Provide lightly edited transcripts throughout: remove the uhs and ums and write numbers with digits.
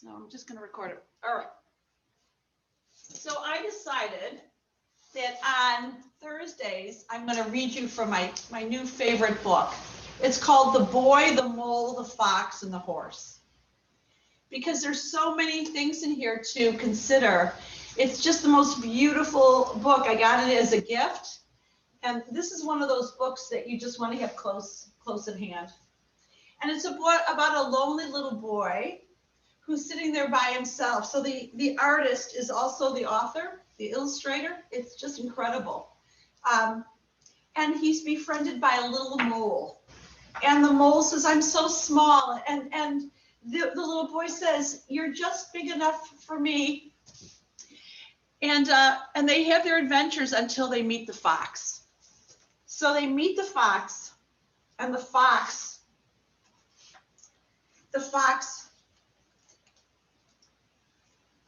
So I'm just going to record it. All right. So I decided that on Thursdays, I'm going to read you from my new favorite book. It's called The Boy, the Mole, the Fox, and the Horse. Because there's so many things in here to consider. It's just the most beautiful book. I got it as a gift. And this is one of those books that you just want to have close at hand. And it's a book about a lonely little boy who's sitting there by himself. So the artist is also the author, the illustrator. It's just incredible. And he's befriended by a little mole. And the mole says, I'm so small. And the little boy says, you're just big enough for me. And they have their adventures until they meet the fox. So they meet the fox, and the fox,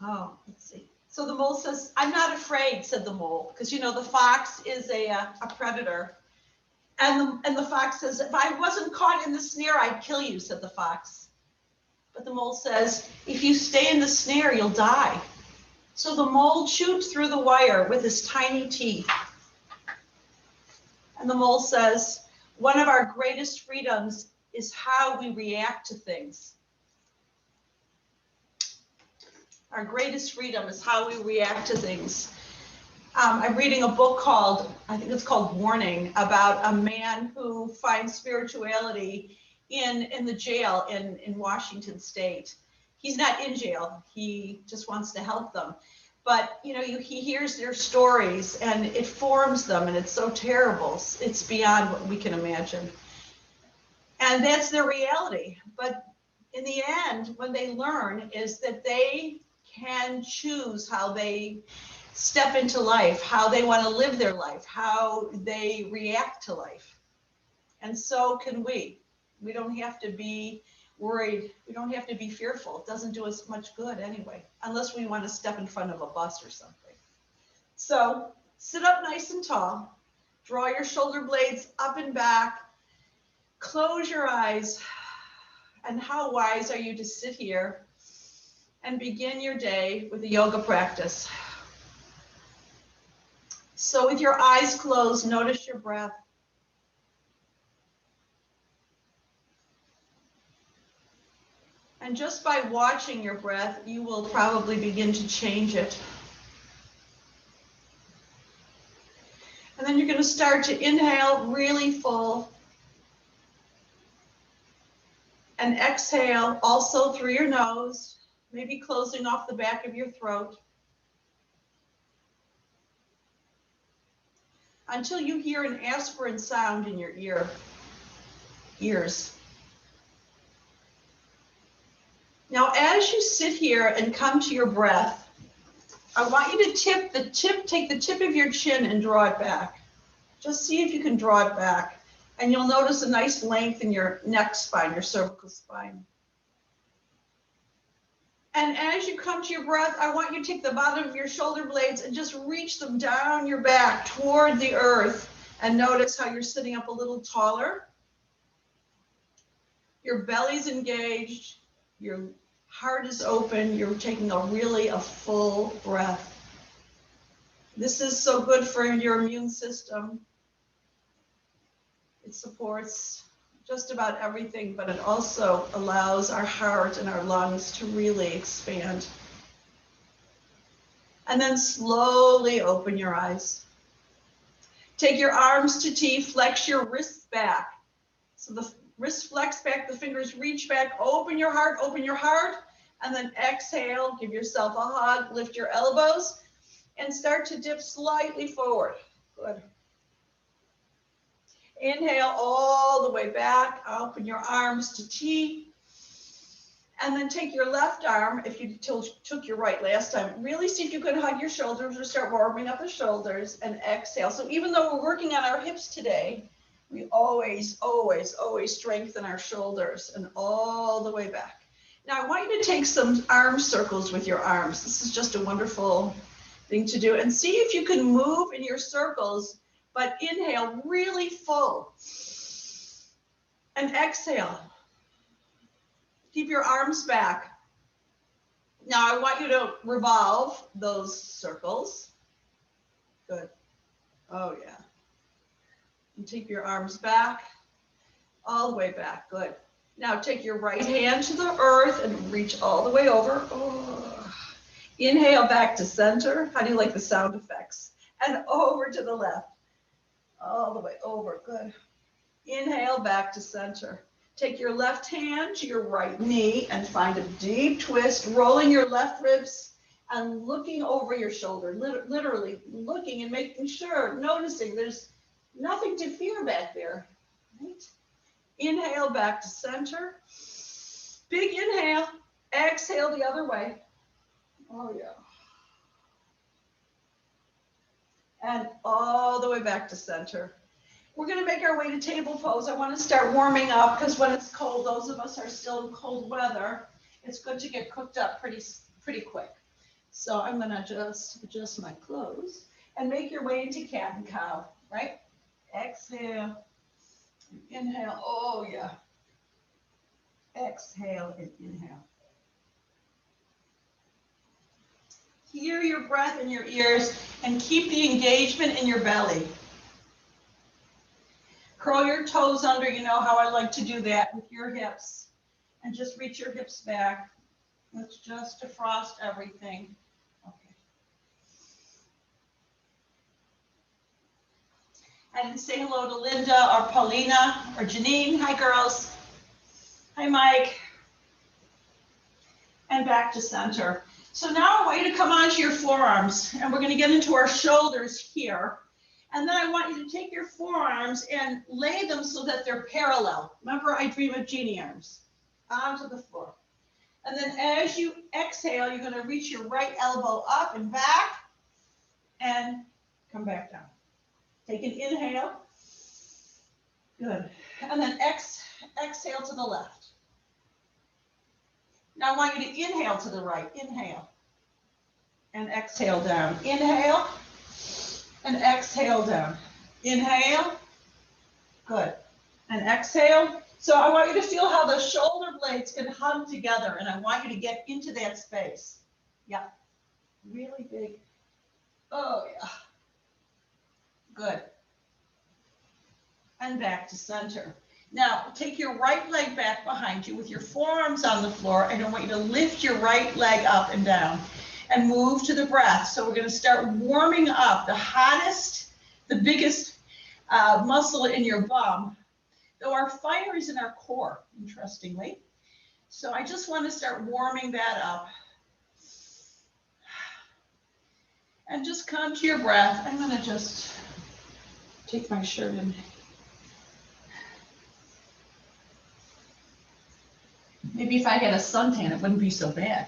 oh, let's see. So the mole says, I'm not afraid, said the mole, because, the fox is a predator. And the fox says, if I wasn't caught in the snare, I'd kill you, said the fox. But the mole says, if you stay in the snare, you'll die. So the mole chewed through the wire with his tiny teeth. And the mole says, one of our greatest freedoms is how we react to things. Our greatest freedom is how we react to things. I'm reading a book called, I think it's called Warning, about a man who finds spirituality in the jail in Washington State. He's not in jail. He just wants to help them. But, he hears their stories and it forms them, and it's so terrible. It's beyond what we can imagine. And that's their reality. But in the end, when they learn is that they can choose how they step into life, how they want to live their life, how they react to life. And so can we. We don't have to be worried. We don't have to be fearful. It doesn't do us much good anyway, unless we want to step in front of a bus or something. So sit up nice and tall. Draw your shoulder blades up and back. Close your eyes. And how wise are you to sit here and begin your day with a yoga practice? So with your eyes closed, notice your breath. And just by watching your breath, you will probably begin to change it. And then you're going to start to inhale really full. And exhale also through your nose, maybe closing off the back of your throat. Until you hear an aspirin sound in your ears. Now, as you sit here and come to your breath, I want you to take the tip of your chin and draw it back. Just see if you can draw it back. And you'll notice a nice length in your neck spine, your cervical spine. And as you come to your breath, I want you to take the bottom of your shoulder blades and just reach them down your back toward the earth. And notice how you're sitting up a little taller. Your belly's engaged. Your heart is open. You're taking a full breath. This is so good for your immune system. It supports just about everything, but it also allows our heart and our lungs to really expand. And then slowly open your eyes. Take your arms to T, flex your wrists back. So the wrists flex back, the fingers reach back, open your heart, and then exhale, give yourself a hug, lift your elbows, and start to dip slightly forward. Good. Inhale all the way back, open your arms to T, and then take your left arm, if you took your right last time, really see if you can hug your shoulders or start warming up the shoulders, and exhale. So even though we're working on our hips today, we always strengthen our shoulders and all the way back. Now I want you to take some arm circles with your arms. This is just a wonderful thing to do, and see if you can move in your circles, but inhale really full and exhale. Keep your arms back. Now I want you to revolve those circles. Good. Oh yeah. And take your arms back, all the way back. Good. Now take your right hand to the earth and reach all the way over. Oh. Inhale back to center. How do you like the sound effects? And over to the left. All the way over. Good. Inhale back to center. Take your left hand to your right knee and find a deep twist, rolling your left ribs and looking over your shoulder, literally looking and making sure, noticing there's nothing to fear back there. Right? Inhale back to center. Big inhale. Exhale the other way. Oh, yeah. And all the way back to center. We're going to make our way to table pose. I want to start warming up because when it's cold, those of us are still in cold weather, it's good to get cooked up pretty quick. So I'm going to just adjust my clothes and make your way into cat and cow, right? Exhale, inhale. Oh, yeah. Exhale and inhale. Hear your breath in your ears and keep the engagement in your belly. Curl your toes under, you know how I like to do that with your hips. And just reach your hips back. Let's just defrost everything. Okay. I didn't say hello to Linda or Paulina or Janine. Hi, girls. Hi, Mike. And back to center. So now I want you to come onto your forearms, and we're going to get into our shoulders here. And then I want you to take your forearms and lay them so that they're parallel. Remember, I dream of genie arms onto the floor. And then as you exhale, you're going to reach your right elbow up and back and come back down. Take an inhale. Good. And then exhale to the left. Now I want you to inhale to the right. Inhale. And exhale down. Inhale. And exhale down. Inhale. Good. And exhale. So I want you to feel how the shoulder blades can hug together, and I want you to get into that space. Yep. Really big. Oh, yeah. Good. And back to center. Now, take your right leg back behind you with your forearms on the floor, and I want you to lift your right leg up and down and move to the breath. So we're going to start warming up the hottest, the biggest muscle in your bum, though our fire is in our core, interestingly. So I just want to start warming that up. And just come to your breath. I'm going to just take my shirt and maybe if I had a suntan, it wouldn't be so bad.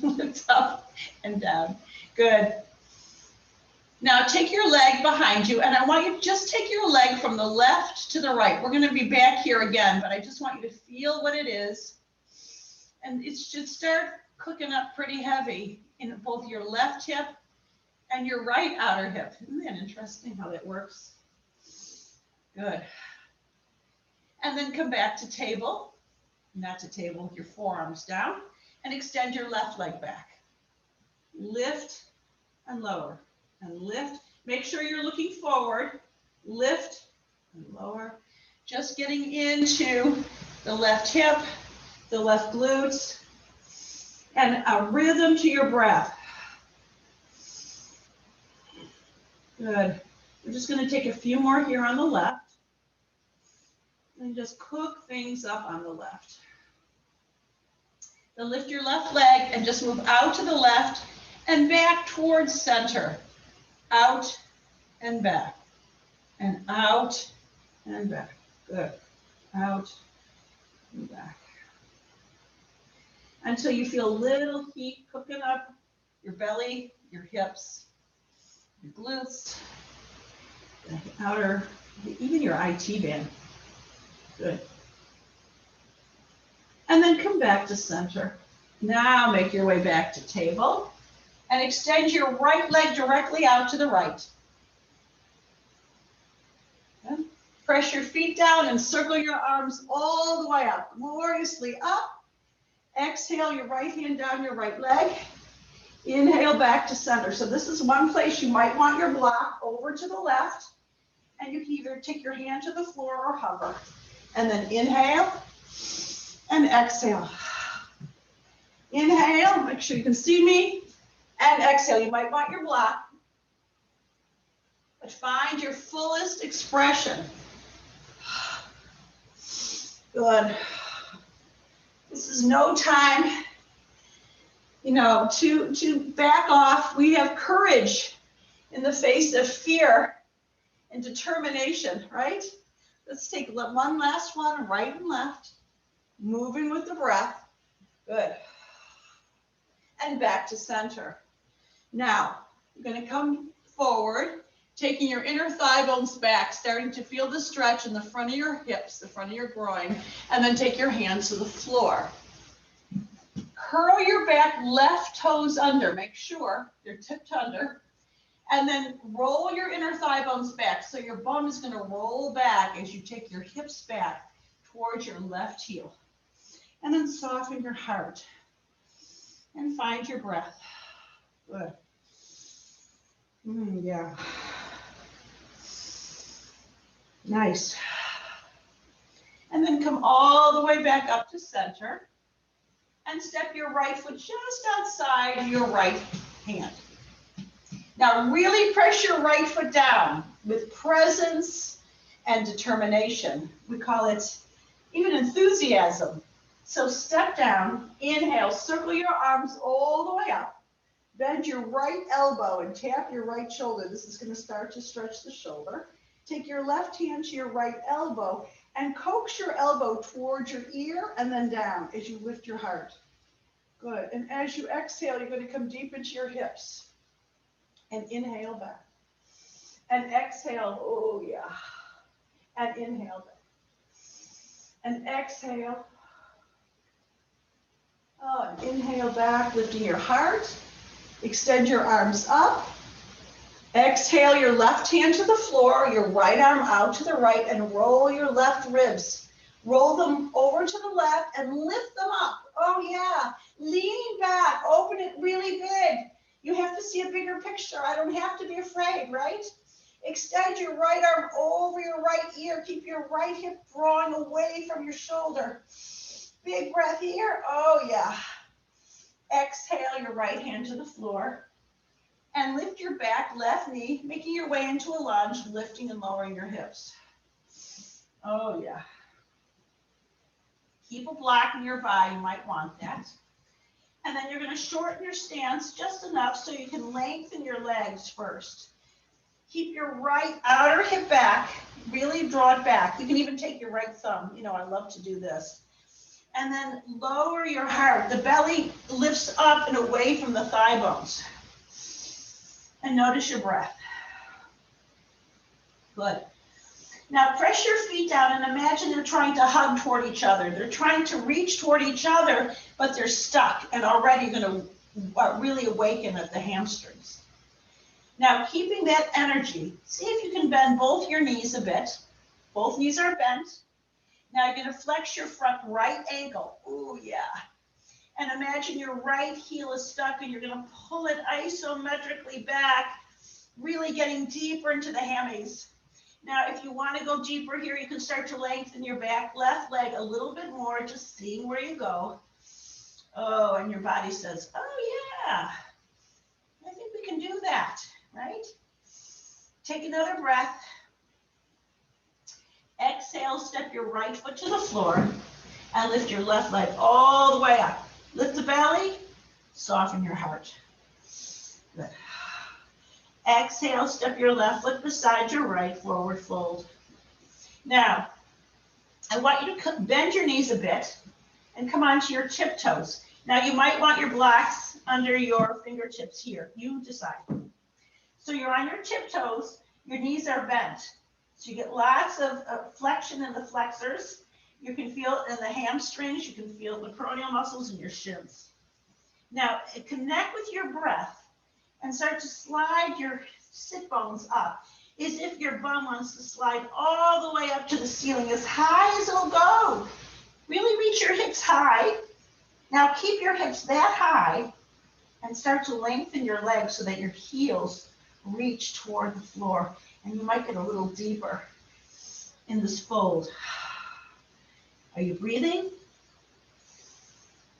Lift up and down. Good. Now take your leg behind you, and I want you to just take your leg from the left to the right. We're going to be back here again, but I just want you to feel what it is. And it should start cooking up pretty heavy in both your left hip and your right outer hip. Isn't that interesting how that works? Good. And then come back to table. Not to table with your forearms down, and extend your left leg back. Lift and lower, and lift. Make sure you're looking forward. Lift and lower. Just getting into the left hip, the left glutes, and a rhythm to your breath. Good. We're just going to take a few more here on the left. And just cook things up on the left. Then lift your left leg and just move out to the left and back towards center. Out and back. And out and back. Good. Out and back. Until you feel a little heat cooking up your belly, your hips, your glutes, the outer, even your IT band. Good. And then come back to center. Now make your way back to table and extend your right leg directly out to the right. And press your feet down and circle your arms all the way up, gloriously up Exhale your right hand down your right leg. Inhale back to center. So this is one place you might want your block over to the left. And you can either take your hand to the floor or hover. And then inhale and exhale. Inhale, make sure you can see me. And exhale, you might want your block. But find your fullest expression. Good. This is no time, to back off. We have courage in the face of fear and determination, right? Let's take one last one, right and left, moving with the breath. Good. And back to center. Now, you're going to come forward, taking your inner thigh bones back, starting to feel the stretch in the front of your hips, the front of your groin, and then take your hands to the floor. Curl your back left toes under. Make sure they're tipped under. And then roll your inner thigh bones back. So your bum is going to roll back as you take your hips back towards your left heel. And then soften your heart. And find your breath. Good. Yeah. Nice. And then come all the way back up to center. And step your right foot just outside your right hand. Now really press your right foot down with presence and determination. We call it even enthusiasm. So step down, inhale, circle your arms all the way up. Bend your right elbow and tap your right shoulder. This is going to start to stretch the shoulder. Take your left hand to your right elbow and coax your elbow towards your ear and then down as you lift your heart. Good. And as you exhale, you're going to come deep into your hips. And inhale back. And exhale. Oh, yeah. And inhale back. And exhale. Oh, and inhale back, lifting your heart. Extend your arms up. Exhale your left hand to the floor, your right arm out to the right, and roll your left ribs. Roll them over to the left and lift them up. Oh, yeah. Lean back. Open it really big. You have to see a bigger picture. I don't have to be afraid, right? Extend your right arm over your right ear. Keep your right hip drawing away from your shoulder. Big breath here. Oh, yeah. Exhale your right hand to the floor. And lift your back left knee, making your way into a lunge, lifting and lowering your hips. Oh, yeah. Keep a block nearby. You might want that. And then you're going to shorten your stance just enough so you can lengthen your legs first. Keep your right outer hip back, really draw it back. You can even take your right thumb. I love to do this. And then lower your heart. The belly lifts up and away from the thigh bones. And notice your breath. Good. Now press your feet down and imagine they're trying to hug toward each other. They're trying to reach toward each other, but they're stuck and already going to really awaken at the hamstrings. Now keeping that energy, see if you can bend both your knees a bit. Both knees are bent. Now you're going to flex your front right ankle. Oh, yeah. And imagine your right heel is stuck and you're going to pull it isometrically back, really getting deeper into the hammies. Now, if you want to go deeper here, you can start to lengthen your back left leg a little bit more, just seeing where you go. Oh, and your body says, oh, yeah, I think we can do that, right? Take another breath. Exhale, step your right foot to the floor and lift your left leg all the way up. Lift the belly, soften your heart. Good. Exhale, step your left foot beside your right, forward fold. Now, I want you to bend your knees a bit and come onto your tiptoes. Now, you might want your blocks under your fingertips here. You decide. So you're on your tiptoes, your knees are bent. So you get lots of flexion in the flexors. You can feel it in the hamstrings. You can feel the peroneal muscles in your shins. Now, connect with your breath and start to slide your sit bones up as if your bum wants to slide all the way up to the ceiling, as high as it'll go. Really reach your hips high Now keep your hips that high and start to lengthen your legs so that your heels reach toward the floor. And you might get a little deeper in this fold. Are you breathing?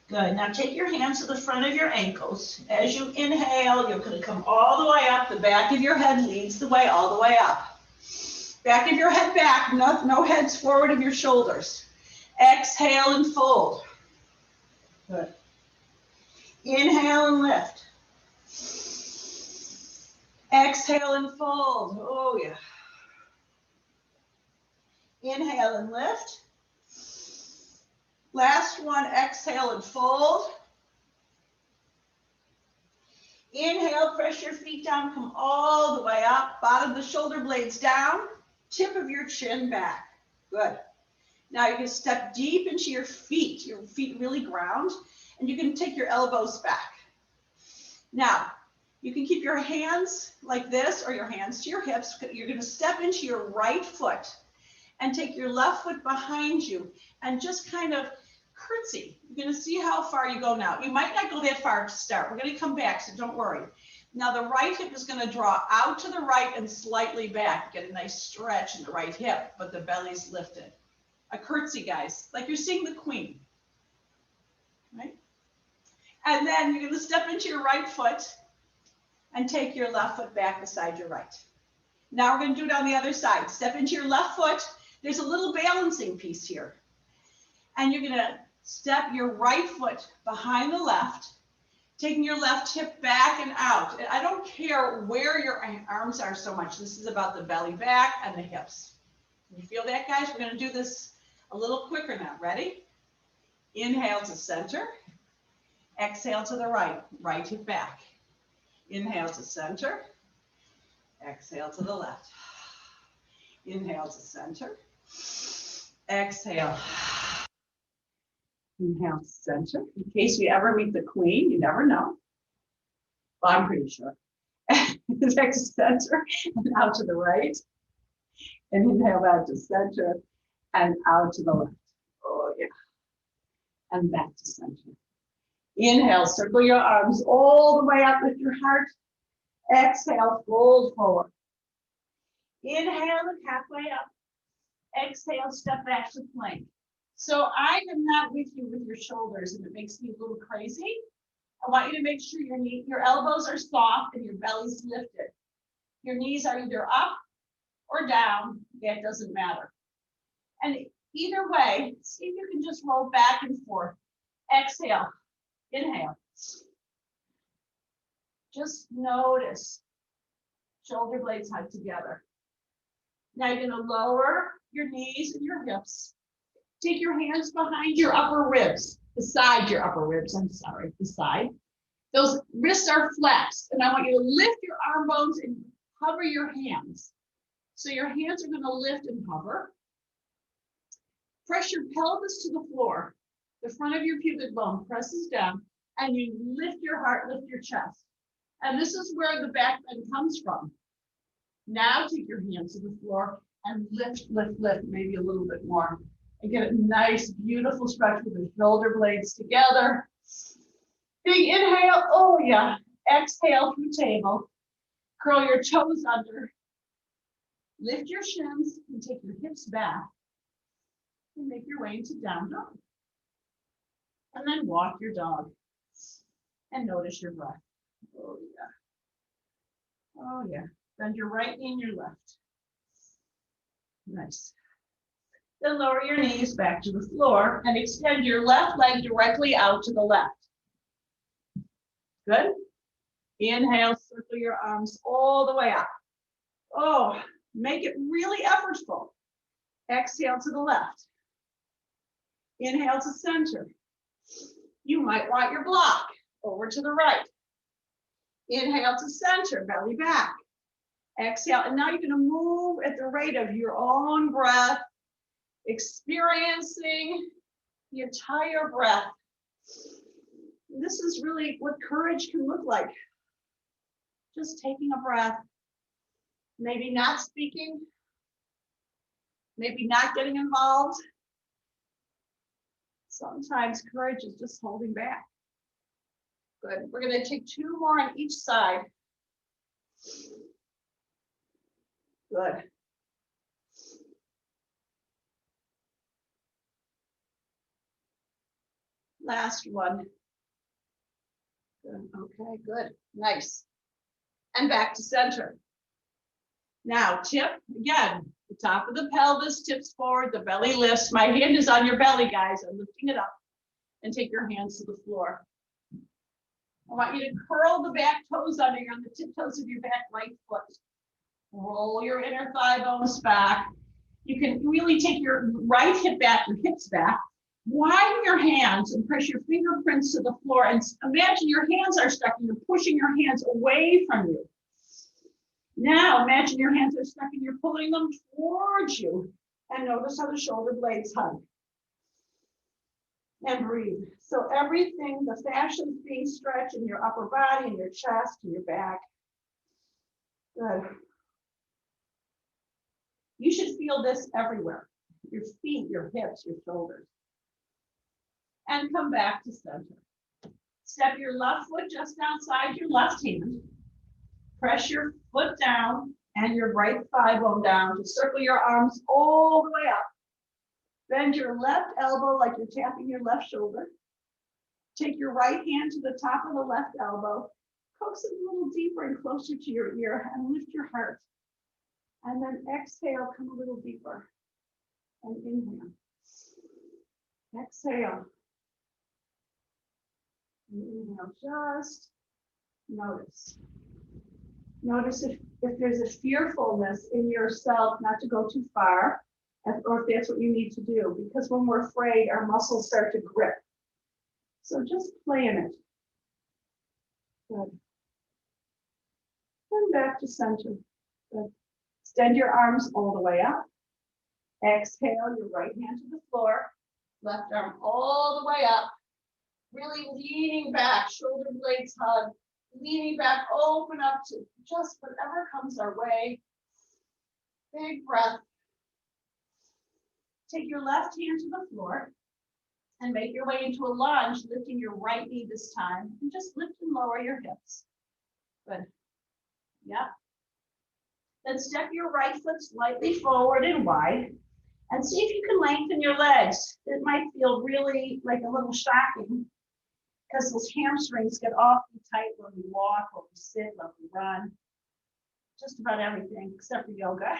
Good. Now take your hands to the front of your ankles. As you inhale, you're going to come all the way up. The back of your head leads the way all the way up. Back of your head back, no heads forward of your shoulders. Exhale and fold. Good. Inhale and lift. Exhale and fold. Oh, yeah. Inhale and lift. Last one, exhale and fold. Inhale, press your feet down, come all the way up, bottom of the shoulder blades down, tip of your chin back. Good. Now you can step deep into your feet really ground, and you can take your elbows back. Now, you can keep your hands like this or your hands to your hips. You're going to step into your right foot and take your left foot behind you and just kind of curtsy. You're going to see how far you go now. You might not go that far to start. We're going to come back, so don't worry. Now the right hip is going to draw out to the right and slightly back. Get a nice stretch in the right hip, but the belly's lifted. A curtsy, guys, like you're seeing the queen, right? And then you're going to step into your right foot and take your left foot back beside your right. Now we're going to do it on the other side. Step into your left foot. There's a little balancing piece here. And you're going to step your right foot behind the left, taking your left hip back and out. I don't care where your arms are so much. This is about the belly back and the hips. You feel that, guys? We're going to do this a little quicker now. Ready? Inhale to center. Exhale to the right. Right hip back. Inhale to center. Exhale to the left. Inhale to center. Exhale. Inhale to center. In case you ever meet the queen, you never know. Well, I'm pretty sure. Back to center and out to the right. And inhale back to center and out to the left. Oh, yeah. And back to center. Inhale, circle your arms all the way up with your heart. Exhale, fold forward. Inhale, halfway up. Exhale, step back to plank. So I am not with you with your shoulders, and it makes me a little crazy. I want you to make sure your elbows are soft and your belly's lifted. Your knees are either up or down. That doesn't matter. And either way, see if you can just roll back and forth. Exhale, inhale. Just notice shoulder blades hug together. Now you're going to lower your knees and your hips. Take your hands behind your upper ribs, beside your upper ribs, beside. Those wrists are flexed, and I want you to lift your arm bones and hover your hands. So your hands are going to lift and hover. Press your pelvis to the floor. The front of your pubic bone presses down, and you lift your heart, lift your chest. And this is where the back bend comes from. Now take your hands to the floor and lift, lift, lift, maybe a little bit more. And get a nice, beautiful stretch with the shoulder blades together. Big inhale, oh yeah. Exhale through table. Curl your toes under. Lift your shins and take your hips back. And make your way into down dog. And then walk your dog. And notice your breath. Oh yeah. Oh yeah. Bend your right knee and your left. Nice. Then lower your knees back to the floor and extend your left leg directly out to the left. Good. Inhale, circle your arms all the way up. Oh, make it really effortful. Exhale to the left. Inhale to center. You might want your block over to the right. Inhale to center, belly back. Exhale, and now you're going to move at the rate of your own breath, experiencing the entire breath. This is really what courage can look like. Just taking a breath, maybe not speaking, maybe not getting involved. Sometimes courage is just holding back. Good. We're going to take 2 more on each side. Good. Last one. Good. Okay, good. Nice. And back to center. Now, tip again. The top of the pelvis tips forward, the belly lifts. My hand is on your belly, guys. I'm lifting it up. And take your hands to the floor. I want you to curl the back toes under you on the tiptoes of your back right foot. Roll your inner thigh bones back. You can really take your right hip back, your hips back. Widen your hands and press your fingerprints to the floor. And imagine your hands are stuck and you're pushing your hands away from you. Now imagine your hands are stuck and you're pulling them towards you. And notice how the shoulder blades hug. And breathe. So everything, the fascia is being stretched in your upper body, in your chest, in your back. Good. You should feel this everywhere. Your feet, your hips, your shoulders. And come back to center. Step your left foot just outside your left hand. Press your foot down and your right thigh bone down to circle your arms all the way up. Bend your left elbow like you're tapping your left shoulder. Take your right hand to the top of the left elbow. Coax it a little deeper and closer to your ear and lift your heart. And then exhale, come a little deeper. And inhale. Exhale. And inhale, just notice. Notice if there's a fearfulness in yourself not to go too far. Or if that's what you need to do, because when we're afraid, our muscles start to grip. So just play in it. Good. And back to center. Good. Extend your arms all the way up. Exhale, your right hand to the floor. Left arm all the way up. Really leaning back, shoulder blades hug. Leaning back, open up to just whatever comes our way. Big breath. Take your left hand to the floor and make your way into a lunge, lifting your right knee this time. And just lift and lower your hips. Good. Yeah. Then step your right foot slightly forward and wide. And see if you can lengthen your legs. It might feel really like a little shocking because those hamstrings get awfully tight when we walk, when we sit, when we run. Just about everything except for yoga.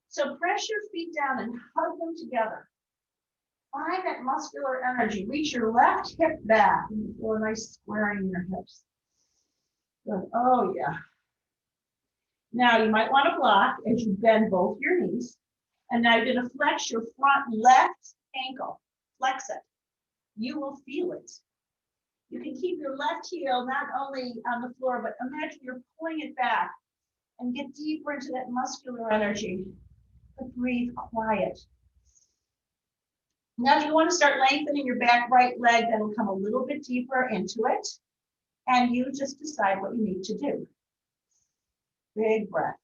So press your feet down and hug them together. Find that muscular energy. Reach your left hip back and feel a nice squaring in your hips. Good. Oh, yeah. Now you might want to block as you bend both your knees. And now you're going to flex your front left ankle. Flex it. You will feel it. You can keep your left heel not only on the floor, but imagine you're pulling it back and get deeper into that muscular energy. But breathe quiet. Now you want to start lengthening your back right leg. That'll come a little bit deeper into it. And you just decide what you need to do. Big breath.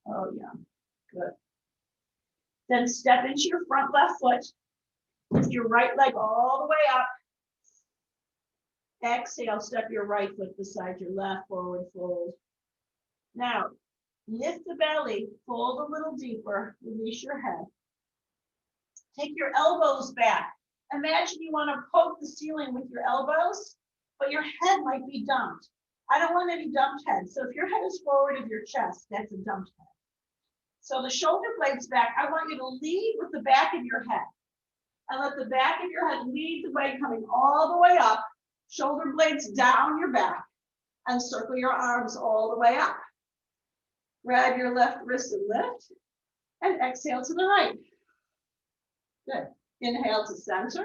Oh, yeah. Good. Then step into your front left foot. Lift your right leg all the way up. Exhale, step your right foot beside your left, forward fold. Now, lift the belly, fold a little deeper, release your head. Take your elbows back. Imagine you want to poke the ceiling with your elbows, but your head might be dumped. I don't want any dumped head. So if your head is forward of your chest, that's a dumped head. So the shoulder blades back, I want you to lead with the back of your head. And let the back of your head lead the way, coming all the way up, shoulder blades down your back, and circle your arms all the way up. Grab your left wrist and lift, and exhale to the right. Good. Inhale to center.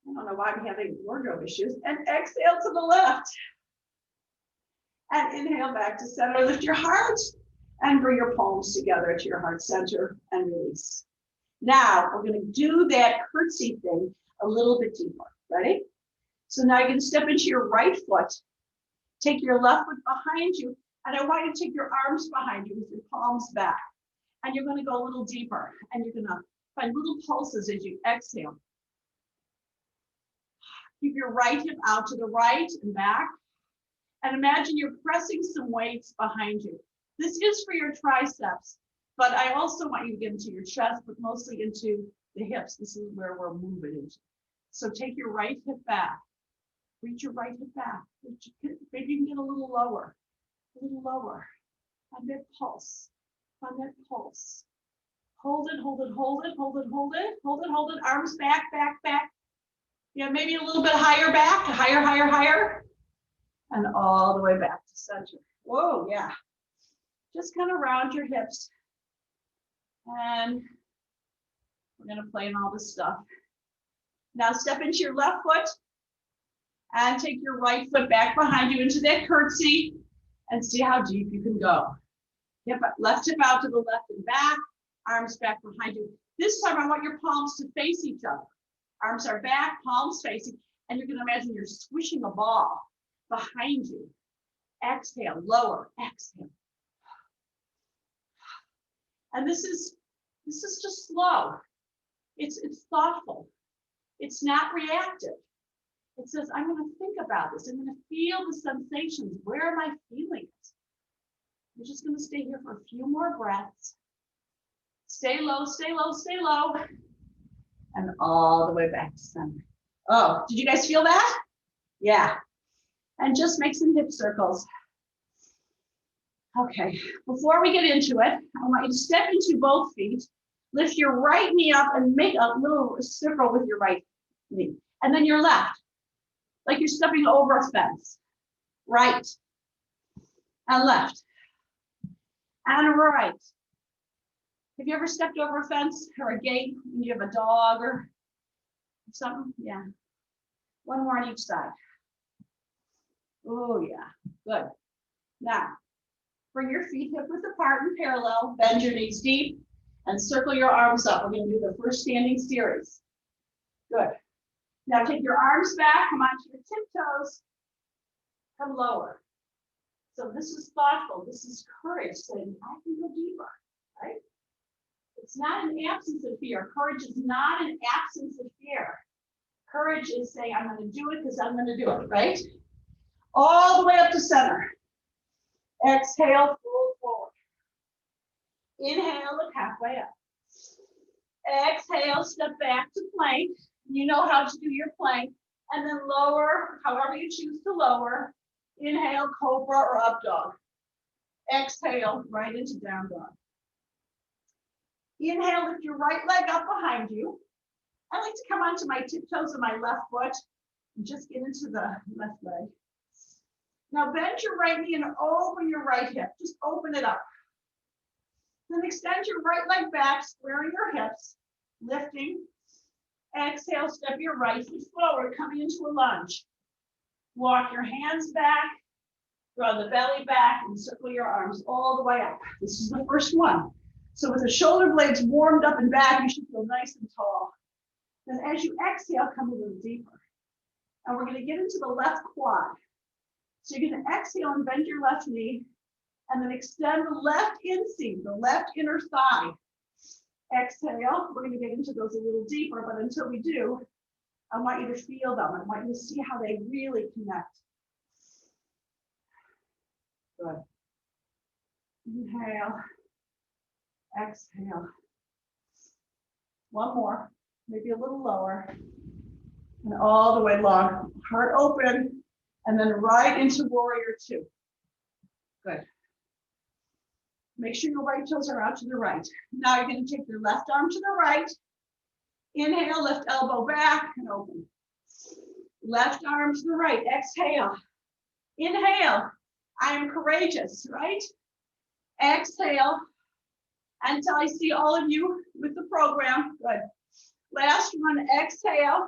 I don't know why I'm having wardrobe issues. And exhale to the left. And inhale back to center. Lift your heart and bring your palms together to your heart center and release. Now we're going to do that curtsy thing a little bit deeper. Ready? So now you're going to step into your right foot. Take your left foot behind you. And I want you to take your arms behind you with your palms back. And you're going to go a little deeper. And you're going to find little pulses as you exhale. Keep your right hip out to the right and back. And imagine you're pressing some weights behind you. This is for your triceps, but I also want you to get into your chest, but mostly into the hips. This is where we're moving into. So take your right hip back. Reach your right hip back. Maybe you can get a little lower. On that pulse. On that pulse. Hold it, hold it, hold it, hold it, hold it, hold it, hold it. Arms back, back, back. Yeah, maybe a little bit higher back, higher, higher, higher. And all the way back to center. Whoa, yeah. Just kind of round your hips. And we're going to play in all this stuff. Now step into your left foot and take your right foot back behind you into that curtsy and see how deep you can go. Left hip out to the left and back, arms back behind you. This time I want your palms to face each other. Arms are back, palms facing, and you're going to imagine you're squishing a ball behind you. Exhale, lower, exhale. And this is just slow. It's thoughtful. It's not reactive. It says, I'm going to think about this. I'm going to feel the sensations. Where am I feeling it? I'm just going to stay here for a few more breaths. Stay low, stay low, stay low. And all the way back to center. Oh, did you guys feel that? Yeah. And just make some hip circles. Okay, before we get into it, I want you to step into both feet, lift your right knee up and make a little circle with your right knee. And then your left, like you're stepping over a fence. Right and left and right. Have you ever stepped over a fence or a gate when you have a dog or something? Yeah. One more on each side. Oh, yeah. Good. Now, bring your feet hip width apart and parallel. Bend your knees deep and circle your arms up. We're going to do the first standing series. Good. Now take your arms back. Come onto your tiptoes. Come lower. So this is thoughtful. This is courage saying, I can go deeper, right? It's not an absence of fear. Courage is not an absence of fear. Courage is saying, I'm going to do it because I'm going to do it, right? All the way up to center. Exhale, fold forward. Inhale, look halfway up. Exhale, step back to plank. You know how to do your plank. And then lower, however you choose to lower. Inhale, cobra or up dog. Exhale, right into down dog. Inhale, lift your right leg up behind you. I like to come onto my tiptoes of my left foot and just get into the left leg. Now bend your right knee and open your right hip. Just open it up. Then extend your right leg back, squaring your hips, lifting. Exhale, step your right foot forward, coming into a lunge. Walk your hands back, draw the belly back, and circle your arms all the way up. This is the first one. So with the shoulder blades warmed up and back, you should feel nice and tall. Then as you exhale, come a little deeper. And we're going to get into the left quad. So you're going to exhale and bend your left knee, and then extend the left inseam, the left inner thigh. Exhale, we're going to get into those a little deeper, but until we do, I want you to feel them. I want you to see how they really connect. Good. Inhale, exhale. One more, maybe a little lower, and all the way long. Heart open, and then right into warrior two. Good. Make sure your right toes are out to the right. Now you're going to take your left arm to the right. Inhale, lift elbow back and open. Left arm to the right. Exhale. Inhale. I am courageous, right? Exhale until I see all of you with the program. Good. Last one. Exhale.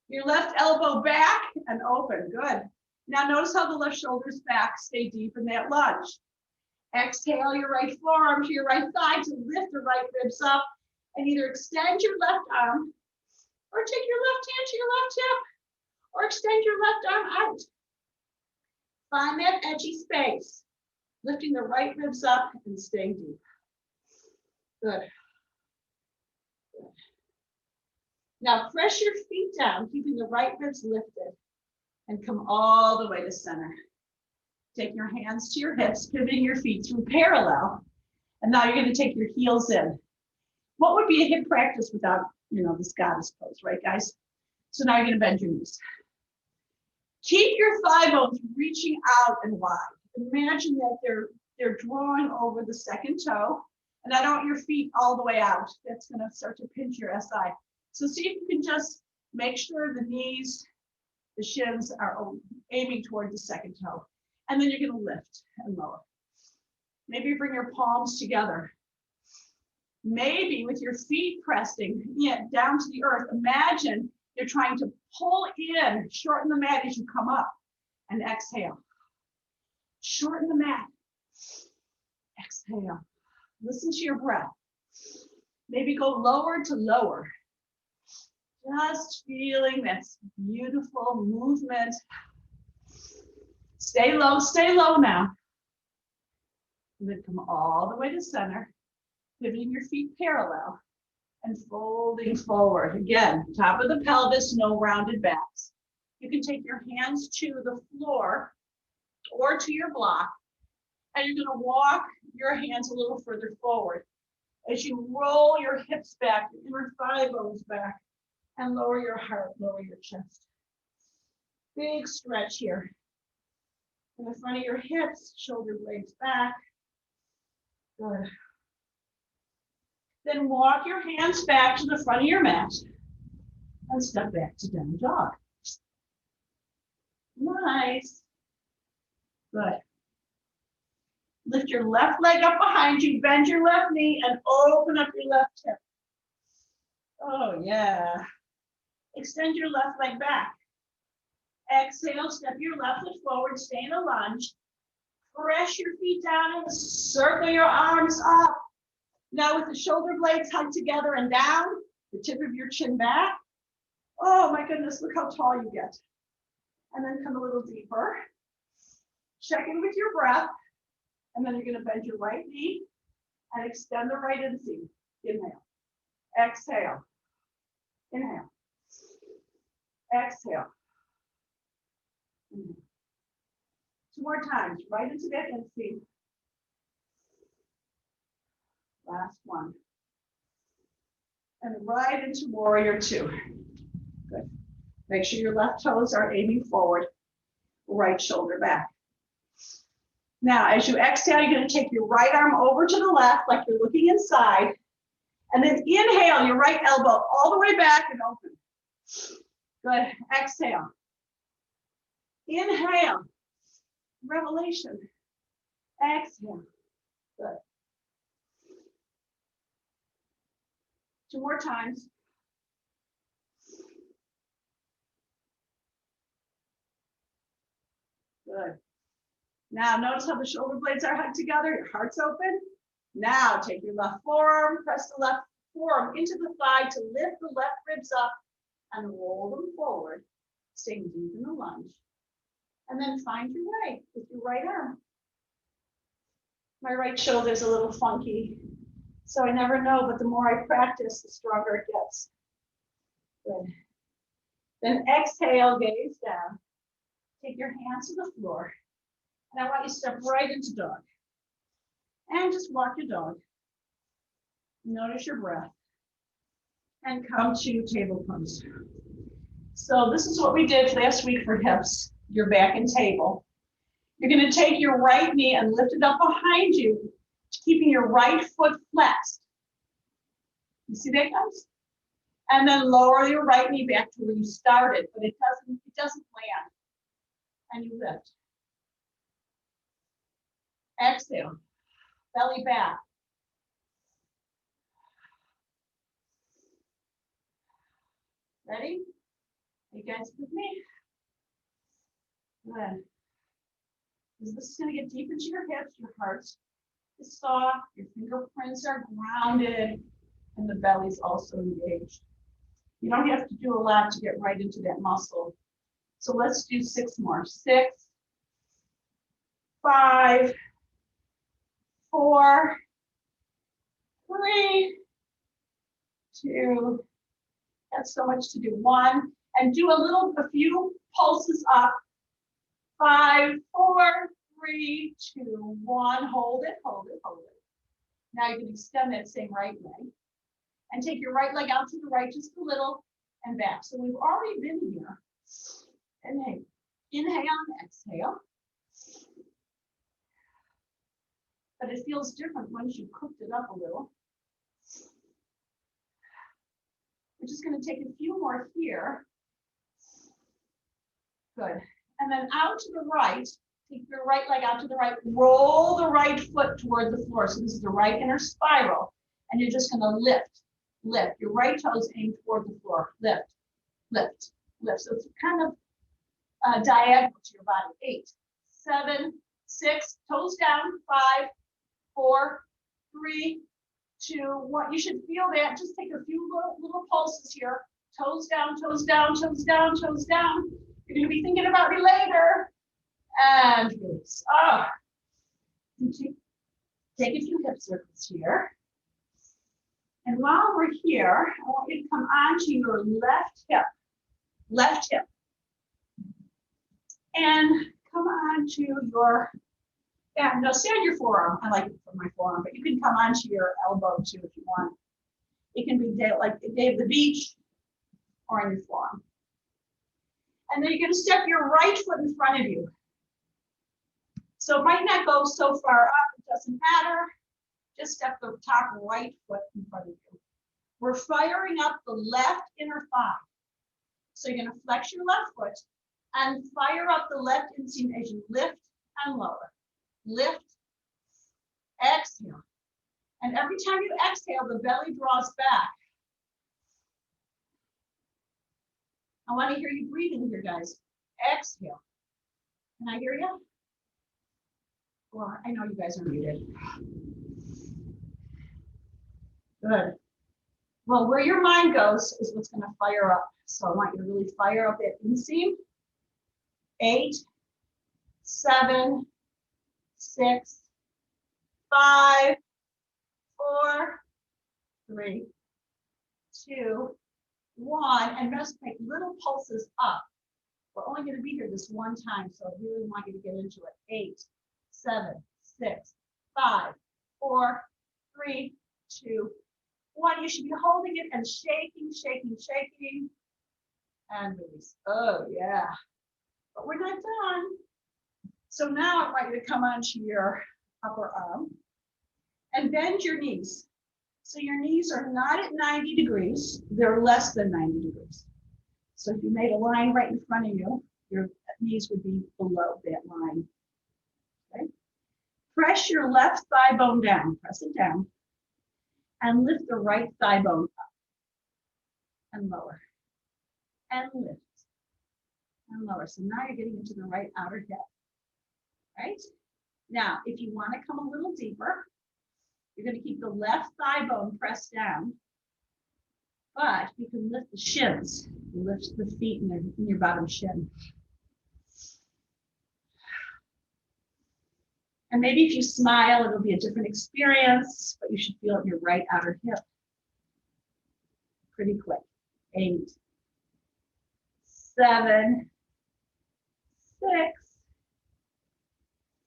Your left elbow back and open. Good. Now notice how the left shoulder's back. Stay deep in that lunge. Exhale your right forearm to your right thigh to lift the right ribs up and either extend your left arm or take your left hand to your left hip or extend your left arm out. Find that edgy space, lifting the right ribs up and staying deep. Good. Good. Now press your feet down, keeping the right ribs lifted, and come all the way to center. Take your hands to your hips, pivoting your feet through parallel. And now you're going to take your heels in. What would be a hip practice without, this goddess pose, right, guys? So now you're going to bend your knees. Keep your thigh bones reaching out and wide. Imagine that they're drawing over the second toe. And I don't want your feet all the way out. That's going to start to pinch your SI. So see if you can just make sure the knees, the shins are aiming toward the second toe. And then you're going to lift and lower. Maybe bring your palms together. Maybe with your feet pressing down to the earth, imagine you're trying to pull in, shorten the mat as you come up, and exhale. Shorten the mat. Exhale. Listen to your breath. Maybe go lower to lower. Just feeling this beautiful movement. Stay low now. And then come all the way to center, pivoting your feet parallel and folding forward. Again, top of the pelvis, no rounded backs. You can take your hands to the floor or to your block, and you're going to walk your hands a little further forward as you roll your hips back, your inner thigh bones back, and lower your heart, lower your chest. Big stretch here. In the front of your hips, shoulder blades back. Good. Then walk your hands back to the front of your mat and step back to down dog. Nice. Good. Lift your left leg up behind you, bend your left knee, and open up your left hip. Oh, yeah. Extend your left leg back. Exhale, step your left foot forward, stay in a lunge. Press your feet down and circle your arms up. Now with the shoulder blades hugged together and down, the tip of your chin back. Oh my goodness, look how tall you get. And then come a little deeper. Check in with your breath. And then you're going to bend your right knee and extend the right inseam. Inhale. Exhale. Inhale. Exhale. Inhale. 2 more times, right into that inseam. Last one. And right into warrior 2. Good. Make sure your left toes are aiming forward, right shoulder back. Now, as you exhale, you're going to take your right arm over to the left, like you're looking inside. And then inhale your right elbow all the way back and open. Good. Exhale. Inhale. Revelation. Exhale. Good. 2 more times. Good. Now notice how the shoulder blades are hugged together, your heart's open. Now take your left forearm, press the left forearm into the thigh to lift the left ribs up and roll them forward, staying deep in the lunge. And then find your way with your right arm. My right shoulder is a little funky, so I never know, but the more I practice, the stronger it gets. Good. Then exhale, gaze down. Take your hands to the floor. And I want you to step right into dog. And just walk your dog. Notice your breath. And come to table pose. So this is what we did last week for hips. You're back in table. You're going to take your right knee and lift it up behind you, keeping your right foot flexed. You see that, guys? And then lower your right knee back to where you started, but it doesn't land. And you lift. Exhale, belly back. Ready? Are you guys with me? Good. This is going to get deep into your hips, your heart is soft, your fingerprints are grounded, and the belly's also engaged. You don't have to do a lot to get right into that muscle. So let's do 6 more. 6, 5, 4, 3, 2, That's so much to do. 1, and do a few pulses up. 5, 4, 3, 2, 1. Hold it, hold it, hold it. Now you can extend that same right leg and take your right leg out to the right just a little and back. So we've already been here. Inhale, inhale and exhale. But it feels different once you've cooked it up a little. We're just going to take a few more here. Good. And then out to the right, take your right leg out to the right, roll the right foot toward the floor. So this is the right inner spiral. And you're just going to lift, lift. Your right toes aim toward the floor. Lift, lift, lift. So it's kind of diagonal to your body. 8, 7, 6, toes down. 5, 4, 3, 2, 1. You should feel that. Just take a few little pulses here. Toes down, toes down, toes down, toes down. You're going to be thinking about me later. And release. Oh. Take a few hip circles here. And while we're here, I want you to come onto your left hip. Left hip. And come onto your, yeah, no, stay on your forearm. I like it for my forearm, but you can come onto your elbow too if you want. It can be like Day of the Beach or on your forearm. And then you're going to step your right foot in front of you. So it might not go so far up, it doesn't matter. Just step the top right foot in front of you. We're firing up the left inner thigh. So you're going to flex your left foot and fire up the left inseam as you lift and lower. Lift, exhale. And every time you exhale, the belly draws back. I want to hear you breathing here, guys. Exhale. Can I hear you? Well, I know you guys are muted. Good. Well, where your mind goes is what's going to fire up. So I want you to really fire up that inseam. 8, 7, 6, 5, 4, 3, 2, 1, and just make little pulses up. We're only going to be here this one time, so I really want you to get into it. 8, 7, 6, 5, 4, 3, 2, 1. You should be holding it and shaking, shaking, shaking, and release. Oh, yeah. But we're not done. So now I want you to come onto your upper arm and bend your knees. So your knees are not at 90 degrees, they're less than 90 degrees. So if you made a line right in front of you, your knees would be below that line. Okay? Press your left thigh bone down, press it down, and lift the right thigh bone up and lower, and lift and lower. So now you're getting into the right outer hip, right? Now, if you want to come a little deeper, you're going to keep the left thigh bone pressed down, but you can lift the shins. You lift the feet in your bottom shin. And maybe if you smile, it'll be a different experience, but you should feel it in your right outer hip. Pretty quick. 8, 7, 6,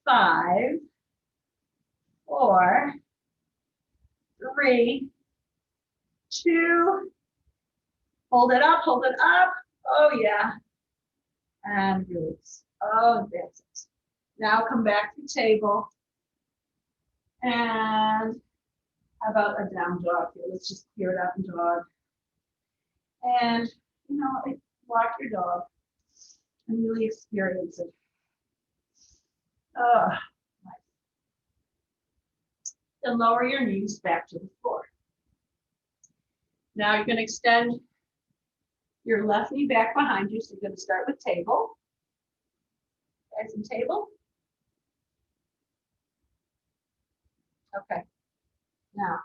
5, 4, 3, 2, hold it up, hold it up. Oh yeah. And release. Oh, that's it. Now come back to table. And how about a down dog here? Let's just clear it out in dog. And, you know, walk your dog and really experience it. Oh, nice. Then lower your knees back to the floor. Now you're going to extend your left knee back behind you. So you're going to start with table. Guys in table. Okay. Now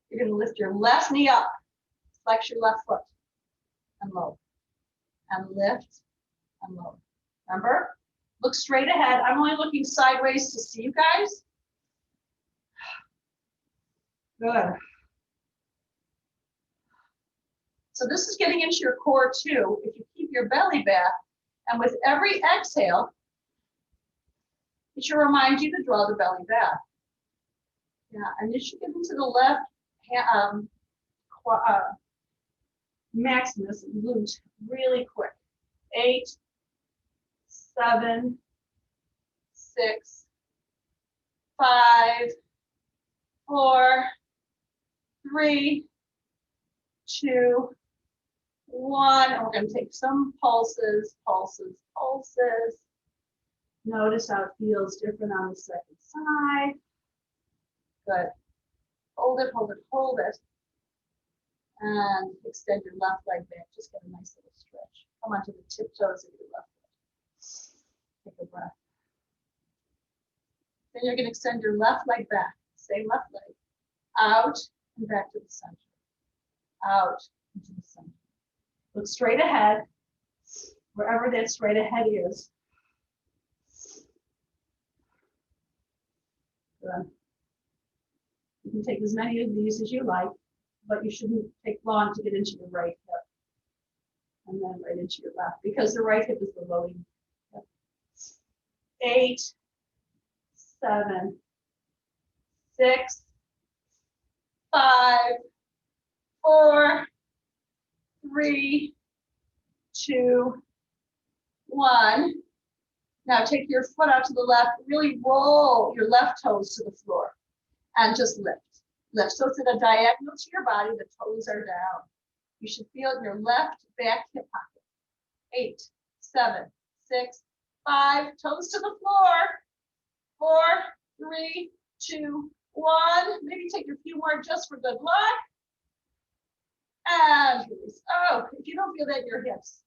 you're going to lift your left knee up, flex your left foot, and lower, and lift and lower. Remember, look straight ahead. I'm only looking sideways to see you guys. Good. So this is getting into your core too. If you keep your belly back, and with every exhale, it should remind you to draw the belly back. Yeah, and you should get into the left maximus glute really quick. 8, 7, 6, 5, 4, 3, 2, 1. And we're going to take some pulses, pulses, pulses. Notice how it feels different on the second side. Good. Hold it, hold it, hold it. And extend your left leg back. Just get a nice little stretch. Come onto the tiptoes of your left leg. Take a breath. Then you're going to extend your left leg back. Same left leg. Out and back to the center. Out into the center. Look straight ahead, wherever that straight ahead is. Good. You can take as many of these as you like, but you shouldn't take long to get into your right hip. And then right into your left, because the right hip is the loading hip. 8, 7, 6, 5, 4, 3, 2, 1. Now take your foot out to the left, really roll your left toes to the floor and just lift. Lift. So it's at a diagonal to your body, the toes are down. You should feel it in your left back hip pocket. 8, 7, 6, 5, toes to the floor. 4, 3, 2, 1. Maybe take a few more just for good luck. And release. Oh, if you don't feel that in your hips,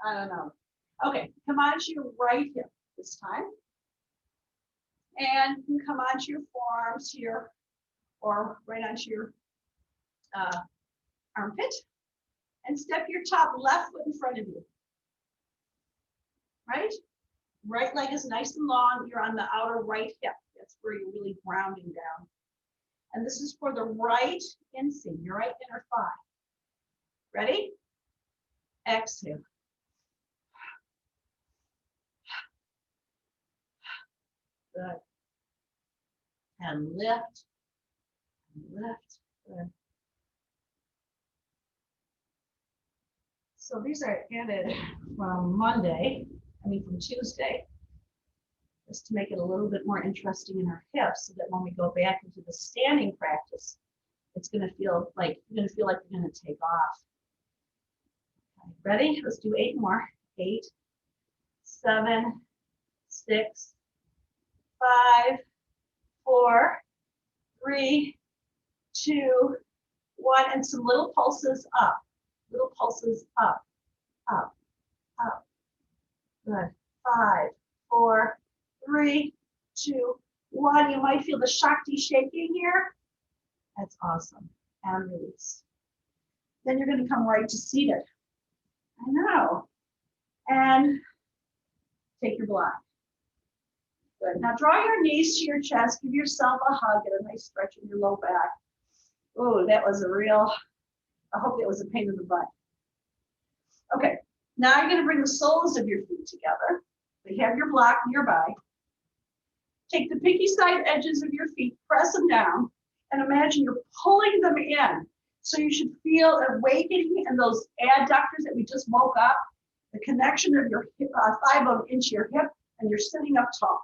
I don't know. Okay, come on to your right hip this time. And you can come onto your forearms here, or right onto your armpit. And step your top left foot in front of you. Right? Right leg is nice and long. You're on the outer right hip. That's where you're really grounding down. And this is for the right inseam, your right inner thigh. Ready? Exhale. Good. And lift. And lift. Good. So these are added from from Tuesday, just to make it a little bit more interesting in our hips, so that when we go back into the standing practice, it's going to feel like you're going to take off. Okay, ready? Let's do 8 more. 8, 7, 6, 5, 4, 3, 2, 1, and some little pulses up. Little pulses up, up, up. Good. 5, 4, 3, 2, 1. You might feel the Shakti shaking here. That's awesome. And release. Then you're going to come right to seated. I know. And take your block. Good. Now draw your knees to your chest. Give yourself a hug. Get a nice stretch in your low back. Oh, that was I hope that was a pain in the butt. Okay. Now you're going to bring the soles of your feet together. You have your block nearby. Take the pinky side edges of your feet, press them down, and imagine you're pulling them in. So you should feel awakening in those adductors that we just woke up, the connection of your thigh bone into your hip, and you're sitting up tall.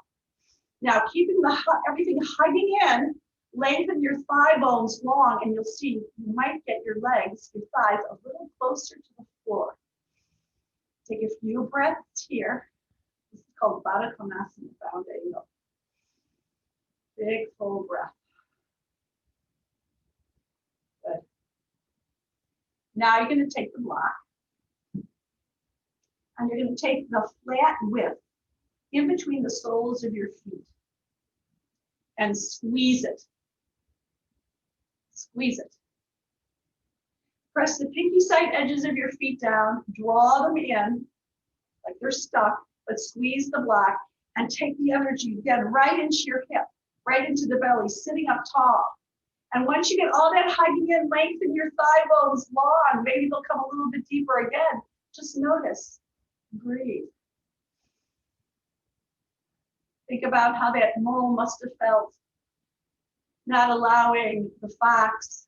Now, keeping everything hugging in, lengthen your thigh bones long, and you'll see you might get your legs, your thighs, a little closer to the floor. Take a few breaths here. This is called Baddha Konasana, bound angle. Big full breath. Good. Now you're going to take the block, and you're going to take the flat width in between the soles of your feet and squeeze it. Squeeze it. Press the pinky side edges of your feet down, draw them in like they're stuck, but squeeze the block and take the energy again right into your hip, right into the belly, sitting up tall. And once you get all that hugging and lengthen your thigh bones long, maybe they'll come a little bit deeper again. Just notice, breathe. Think about how that mole must have felt, not allowing the fox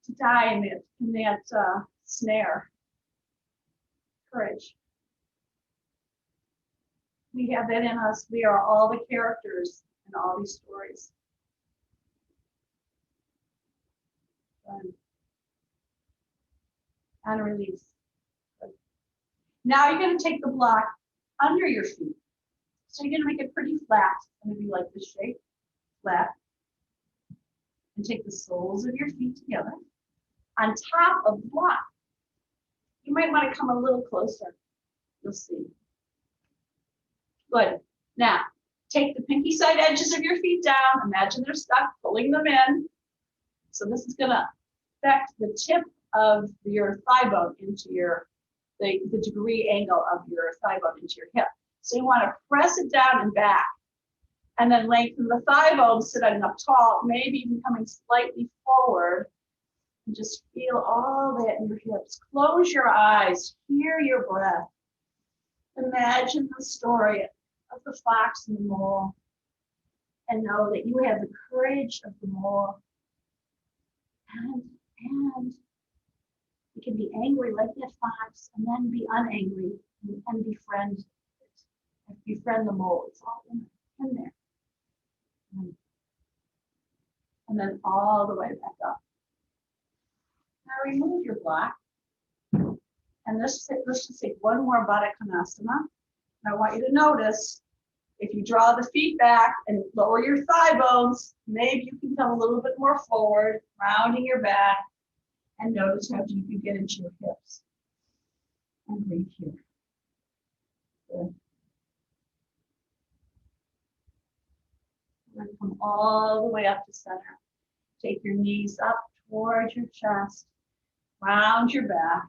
to die in that snare. Courage. We have that in us. We are all the characters in all these stories. And release. Good. Now you're going to take the block under your feet. So you're going to make it pretty flat. It's going to be like this shape, flat. And take the soles of your feet together on top of the block. You might want to come a little closer. You'll see. Good. Now, take the pinky side edges of your feet down. Imagine they're stuck, pulling them in. So this is going to affect the tip of your thigh bone into the degree angle of your thigh bone into your hip. So you want to press it down and back, and then lengthen the thigh bone, sitting up tall, maybe even coming slightly forward. And just feel all that in your hips. Close your eyes, hear your breath. Imagine the story of the fox and the mole, and know that you have the courage of the mole. And you can be angry like that fox, and then be unangry and befriend it. Befriend the mole. It's all in there. And then all the way back up. Now remove your block. And let's just take one more Baddha Konasana. I want you to notice, if you draw the feet back and lower your thigh bones, maybe you can come a little bit more forward, rounding your back, and notice how deep you get into your hips. And breathe here. Good. We're going to come all the way up to center. Take your knees up towards your chest, round your back.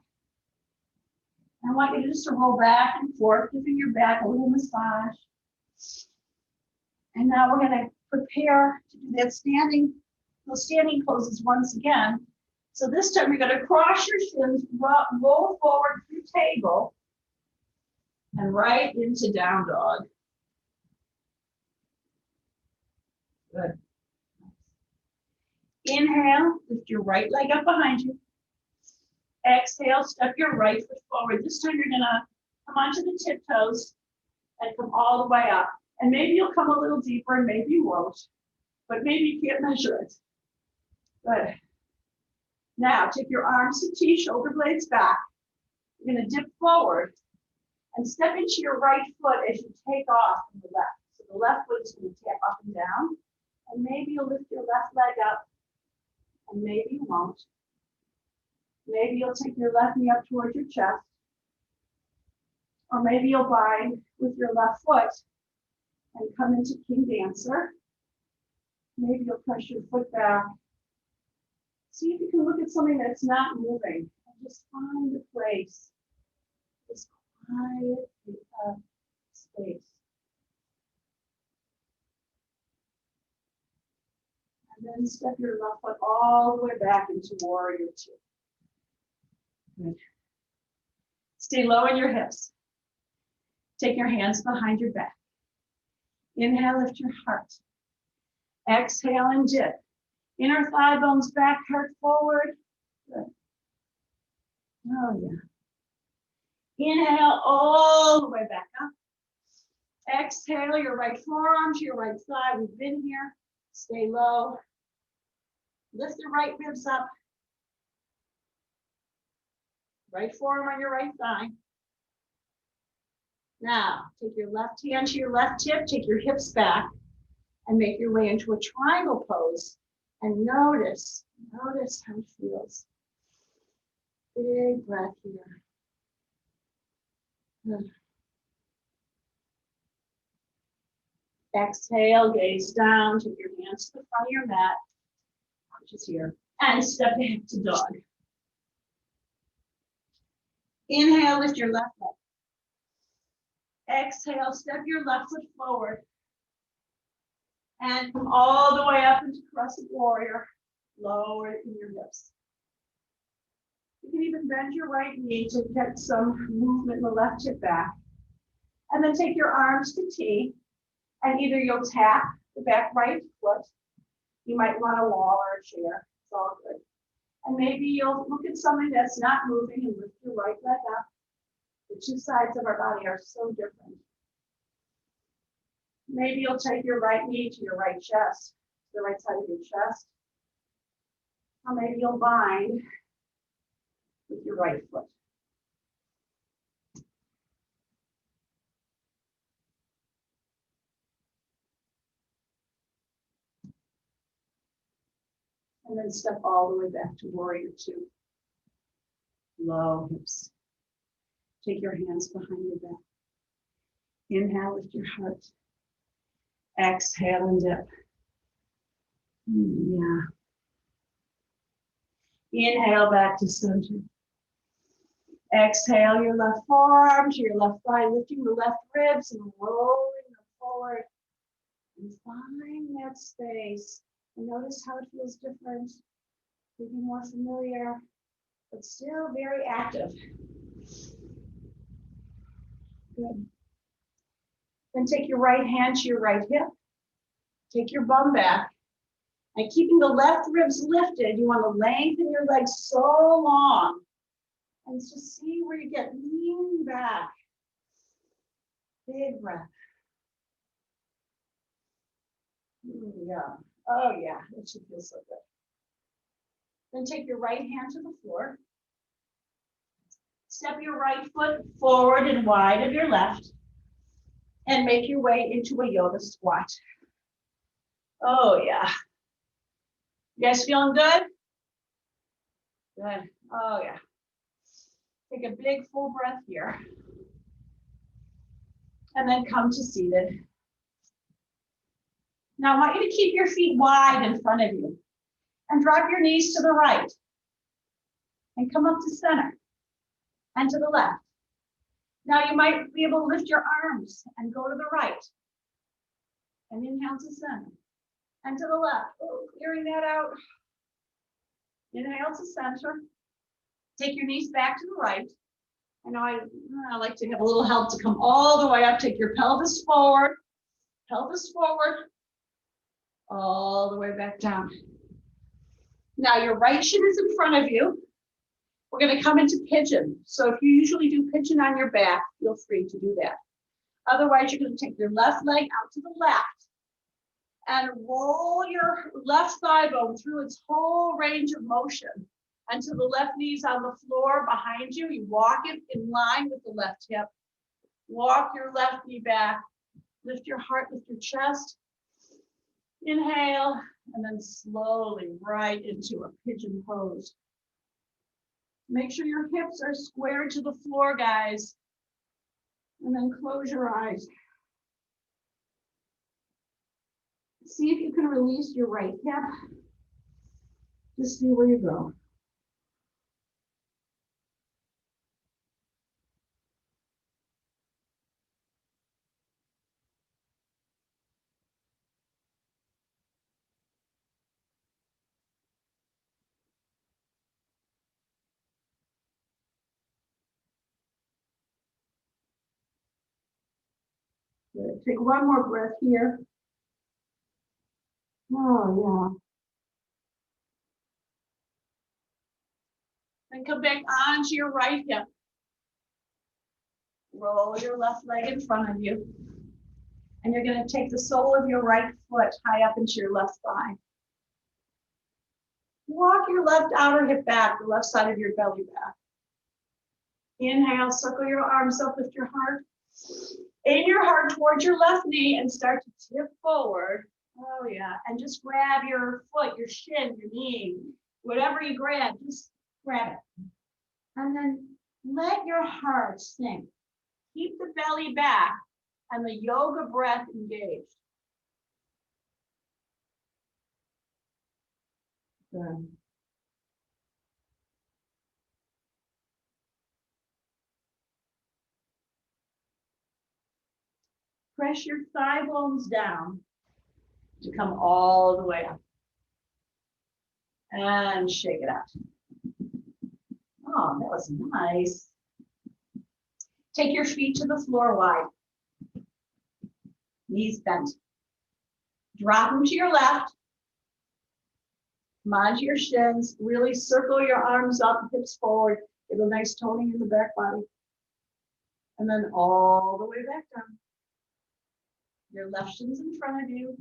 I want you just to roll back and forth, giving your back a little massage. And now we're going to prepare to do that those standing poses once again. So this time you're going to cross your shins, roll forward through table, and right into down dog. Good. Inhale, lift your right leg up behind you. Exhale, step your right foot forward. This time you're going to come onto the tiptoes and come all the way up. And maybe you'll come a little deeper and maybe you won't, but maybe you can't measure it. Good. Now take your arms to T, shoulder blades back. You're going to dip forward and step into your right foot as you take off from the left. So the left foot is going to tap up and down. And maybe you'll lift your left leg up, and maybe you won't. Maybe you'll take your left knee up towards your chest. Or maybe you'll bind with your left foot and come into King Dancer. Maybe you'll press your foot back. See if you can look at something that's not moving and just find a place, this quiet space. And then step your left foot all the way back into Warrior Two. Good. Stay low in your hips. Take your hands behind your back. Inhale, lift your heart. Exhale and dip. Inner thigh bones back, heart forward. Good. Oh, yeah. Inhale all the way back up. Exhale, your right forearm to your right thigh. We've been here. Stay low. Lift the right ribs up. Right forearm on your right thigh. Now, take your left hand to your left hip, take your hips back, and make your way into a triangle pose. And notice how it feels. Big breath here. Good. Exhale, gaze down, take your hands to the front of your mat, which is here, and step back to dog. Inhale, lift your left leg. Exhale, step your left foot forward. And come all the way up into Crescent Warrior, lower in your hips. You can even bend your right knee to get some movement in the left hip back. And then take your arms to T, and either you'll tap the back right foot. You might want a wall or a chair, it's all good. And maybe you'll look at something that's not moving and lift your right leg up. The two sides of our body are so different. Maybe you'll take your right knee to your right chest, the right side of your chest. Or maybe you'll bind with your right foot. And then step all the way back to Warrior Two. Low hips. Take your hands behind your back. Inhale with your heart. Exhale and dip. Yeah. Inhale back to center. Exhale your left forearm to your left thigh, lifting the left ribs and rolling them forward. And find that space. And notice how it feels different. Maybe more familiar, but still very active. Good. Then take your right hand to your right hip. Take your bum back. And keeping the left ribs lifted, you want to lengthen your legs so long. And just see where you get leaning back. Big breath. Yeah. Oh, yeah. It should feel so good. Then take your right hand to the floor. Step your right foot forward and wide of your left. And make your way into a yoga squat. Oh, yeah. You guys feeling good? Good. Oh, yeah. Take a big full breath here. And then come to seated. Now I want you to keep your feet wide in front of you. And drop your knees to the right. And come up to center. And to the left. Now you might be able to lift your arms and go to the right. And inhale to center. And to the left. Oh, clearing that out. Inhale to center. Take your knees back to the right. I know I like to have a little help to come all the way up. Take your pelvis forward, all the way back down. Now your right shin is in front of you. We're going to come into pigeon. So if you usually do pigeon on your back, feel free to do that. Otherwise, you're going to take your left leg out to the left and roll your left thigh bone through its whole range of motion. Until the left knee's on the floor behind you. You walk it in line with the left hip. Walk your left knee back. Lift your heart, lift your chest. Inhale, and then slowly right into a pigeon pose. Make sure your hips are squared to the floor, guys. And then close your eyes. See if you can release your right hip. Just see where you go. Good. Take one more breath here. Oh, yeah. Then come back onto your right hip. Roll your left leg in front of you. And you're going to take the sole of your right foot high up into your left thigh. Walk your left outer hip back, the left side of your belly back. Inhale, circle your arms up, lift your heart. Aim your heart towards your left knee and start to tip forward. Oh, yeah. And just grab your foot, your shin, your knee, whatever you grab, just grab it. And then let your heart sink. Keep the belly back and the yoga breath engaged. Good. Press your thigh bones down to come all the way up. And shake it out. Oh, that was nice. Take your feet to the floor wide. Knees bent. Drop them to your left. Come onto your shins. Really circle your arms up, hips forward. Get a nice toning in the back body. And then all the way back down. Your left shin's in front of you.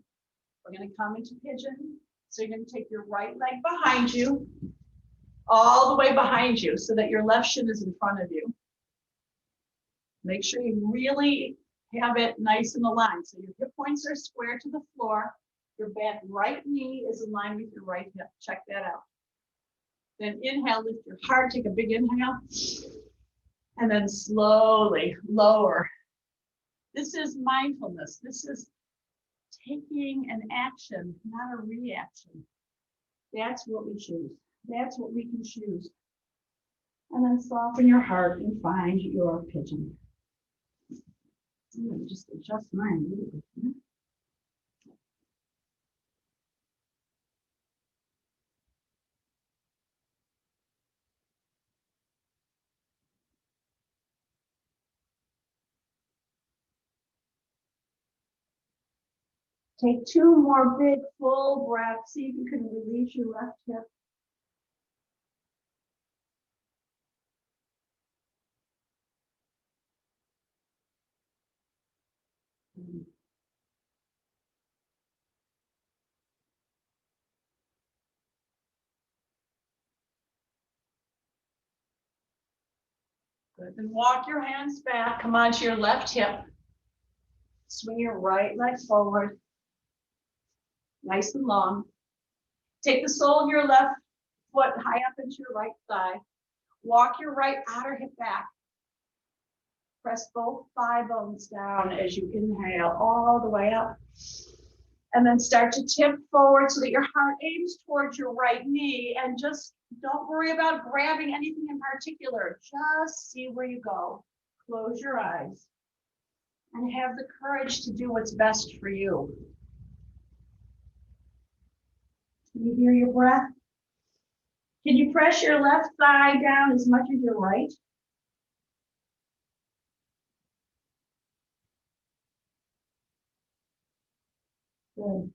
We're going to come into pigeon. So you're going to take your right leg behind you, all the way behind you, so that your left shin is in front of you. Make sure you really have it nice and aligned. So your hip points are square to the floor. Your back right knee is in line with your right hip. Check that out. Then inhale, lift your heart, take a big inhale. And then slowly lower. This is mindfulness. This is taking an action, not a reaction. That's what we choose. That's what we can choose. And then soften your heart and find your pigeon. I'm going to just adjust mine a little bit. Take 2 more big full breaths. See if you can release your left hip. Good. Then walk your hands back. Come onto your left hip. Swing your right leg forward. Nice and long. Take the sole of your left foot high up into your right thigh. Walk your right outer hip back. Press both thigh bones down as you inhale all the way up. And then start to tip forward so that your heart aims towards your right knee. And just don't worry about grabbing anything in particular. Just see where you go. Close your eyes and have the courage to do what's best for you. Can you hear your breath? Can you press your left thigh down as much as your right? Good.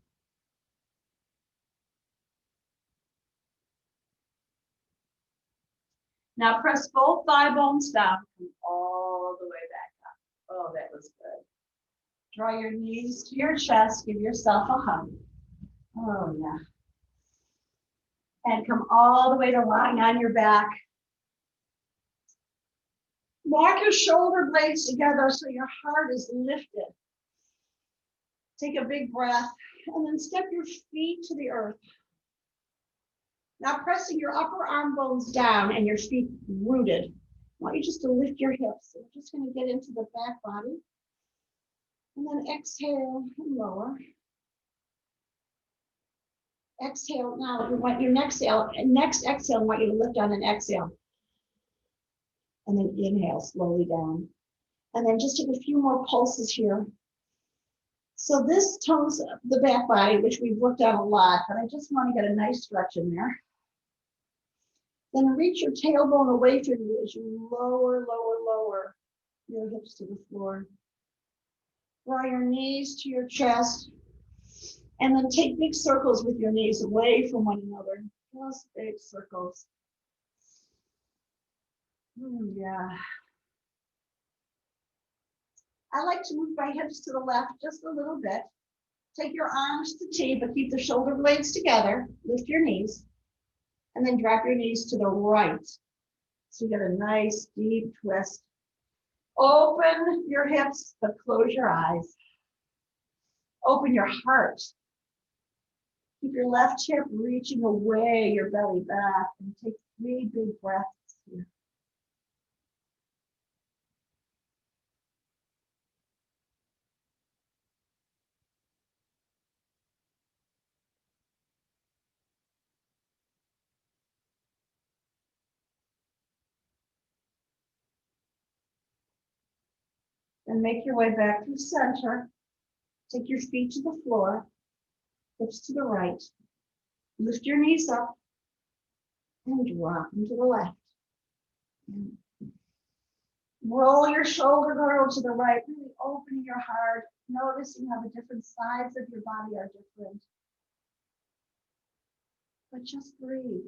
Now press both thigh bones down all the way back up. Oh, that was good. Draw your knees to your chest. Give yourself a hug. Oh, yeah. And come all the way to lying on your back. Walk your shoulder blades together so your heart is lifted. Take a big breath and then step your feet to the earth. Now pressing your upper arm bones down and your feet rooted. I want you just to lift your hips. So we're just going to get into the back body. And then exhale and lower. Exhale. Now we want your next exhale, I want you to lift on an exhale. And then inhale slowly down. And then just take a few more pulses here. So this tones the back body, which we've worked on a lot, but I just want to get a nice stretch in there. Then reach your tailbone away from you as you lower your hips to the floor. Draw your knees to your chest. And then take big circles with your knees away from one another. Just big circles. Yeah. I like to move my hips to the left just a little bit. Take your arms to T, but keep the shoulder blades together. Lift your knees. And then drop your knees to the right. So you get a nice deep twist. Open your hips, but close your eyes. Open your heart. Keep your left hip reaching away your belly back and take 3 big breaths here. And make your way back to center. Take your feet to the floor. hips to the right. Lift your knees up and drop them to the left. Roll your shoulder girdle to the right, really opening your heart, noticing how the different sides of your body are different. But just breathe.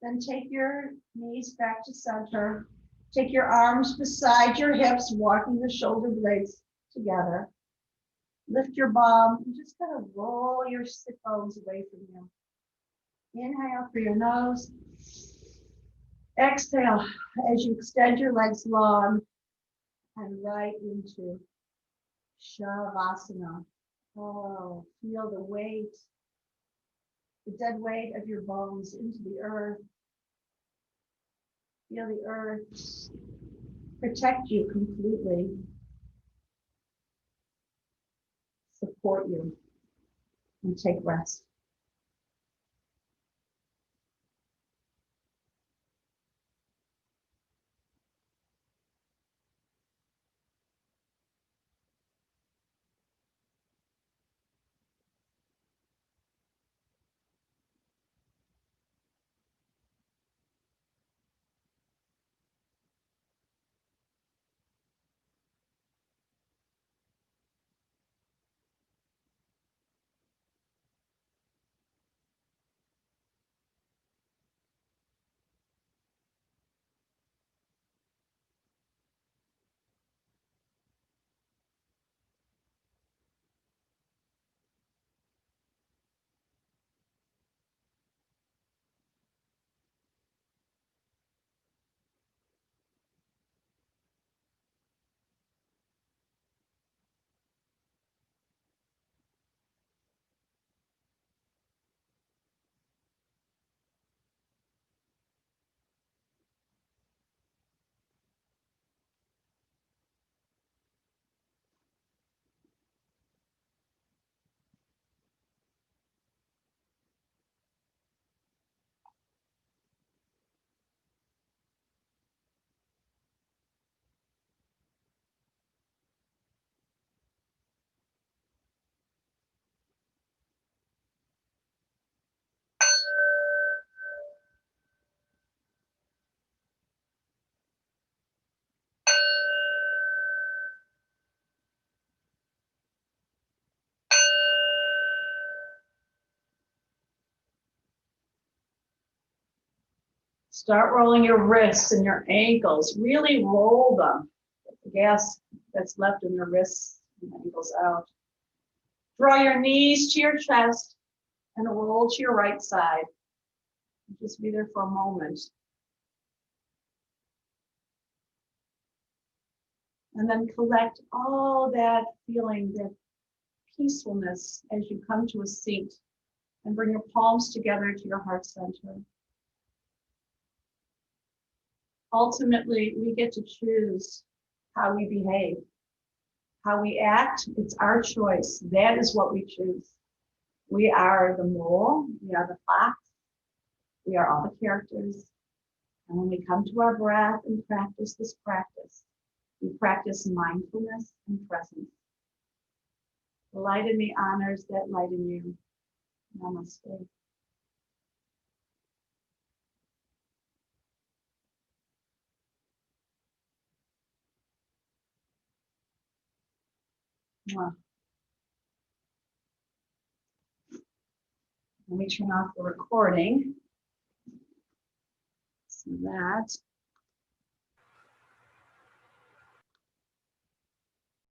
Then take your knees back to center. Take your arms beside your hips, walking the shoulder blades together. Lift your bum and just kind of roll your sit bones away from you. Inhale through your nose. Exhale as you extend your legs long and right into Shavasana. Oh, feel the weight, the dead weight of your bones into the earth. Feel the earth protect you completely, support you, and take rest. Start rolling your wrists and your ankles. Really roll them. Get the gas that's left in your wrists and ankles out. Draw your knees to your chest and roll to your right side. Just be there for a moment. And then collect all that feeling, that peacefulness as you come to a seat, and bring your palms together to your heart center. Ultimately, we get to choose how we behave, how we act. It's our choice. That is what we choose. We are the mole, we are the fox, we are all the characters. And when we come to our breath and practice this practice, we practice mindfulness and presence. The light in me honors that light in you. Namaste. Mwah. Let me turn off the recording so that